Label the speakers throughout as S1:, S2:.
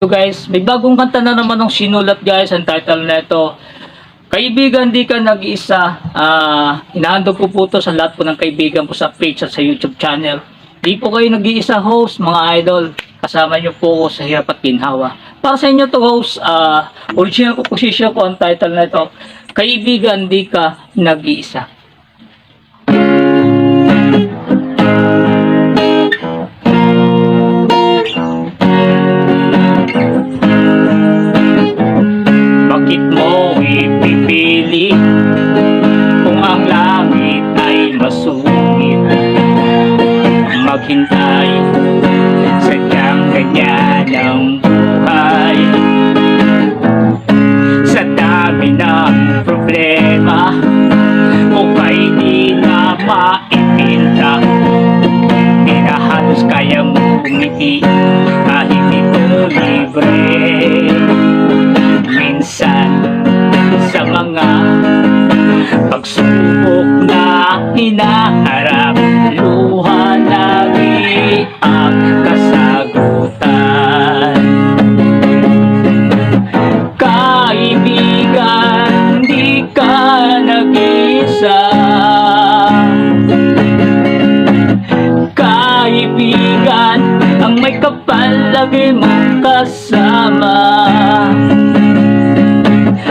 S1: So guys, may bagong kanta na naman ng sinulat guys. Ang title na ito, Kaibigan Di Ka Nag-Iisa. Inahandog ko po ito sa lahat po ng kaibigan po sa page at sa YouTube channel. Di po kayo nag-iisa host mga idol. Kasama nyo po ko sa hirap at ginhawa. Para sa inyo to host, original composition ko ang title na ito, Kaibigan Di Ka Nag-Iisa. Bakit mo ipipili kung ang langit ay masungit? Maghintay, sadyang ganyan ang buhay. Sa dami ng problema, okay di na maipinta. Di na halos kayang umiti kahit ito libre. Minsan sa mga pagsubok na hinaharap, luha lagi ang kasagutan. Kaibigan, di ka nag-isa. Kaibigan, ang may kapal lagi mong kasama.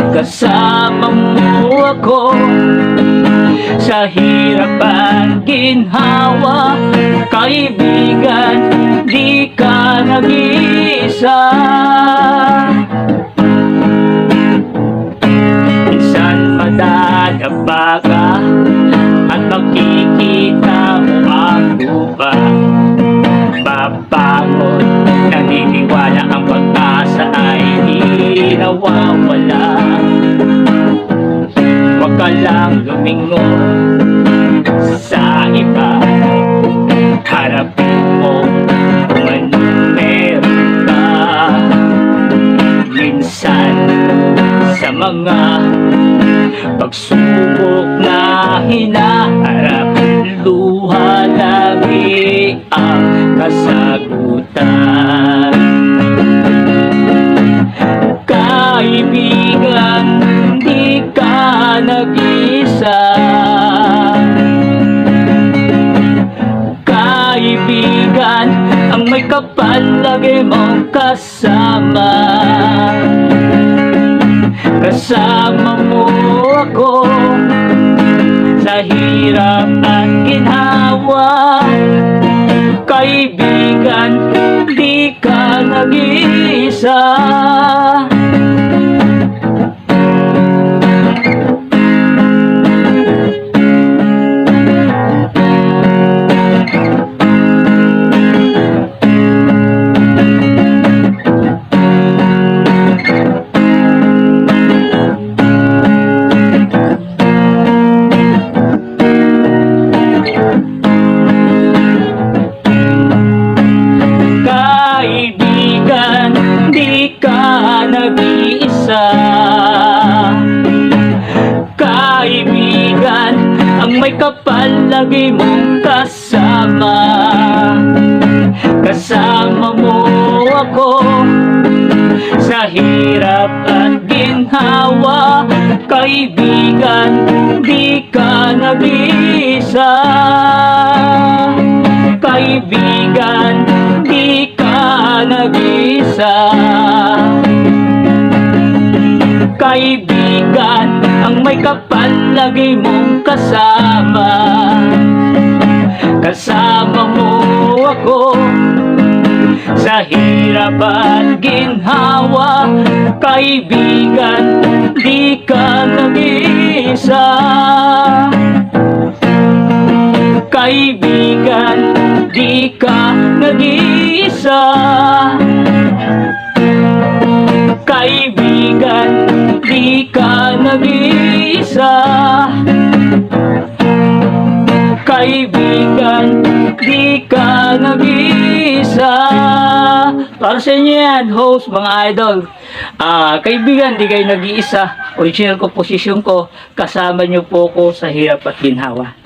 S1: Kasama mo ako sa hirap at ginhawa. Kaibigan, di ka nag-iisa. Minsan madadapa ka at makikita mo ang lupa. Babangon, naniniwala ang pag-asa ay di nawawala. Huwag ka lang lumingon sa iba. Harapin mo kung anong meron ka. Minsan sa mga pagsubok na hinaharap, luha lagi ang kasagutan. Kaibigan, di ka nag-isa. Kaibigan, ang may kapal lagi mong kasama. Kasama mo ako sa hirap at ginhawa. Kaibigan, di ka nag-iisa. Kaibigan, di ka nag-iisa. Kaibigan, ang may kapal lagi mong kasama. Kasama mo ako sa hirap at ginhawa. Kaibigan, di ka nag-iisa. Kaibigan, di ka nag-iisa. Kaibigan, ang may kapal lagi mong kasama. Kasama mo ako sa hirap at ginhawa. Kaibigan, di ka nag-iisa. Kaibigan, di ka nag-iisa. Kaibigan, di ka nag-iisa. Kaibigan, di ka nag-iisa. Para sa inyo yan, host, mga idol. Kaibigan, di kayo nag-iisa. Original composition ko, kasama nyo po ko sa hirap at ginhawa.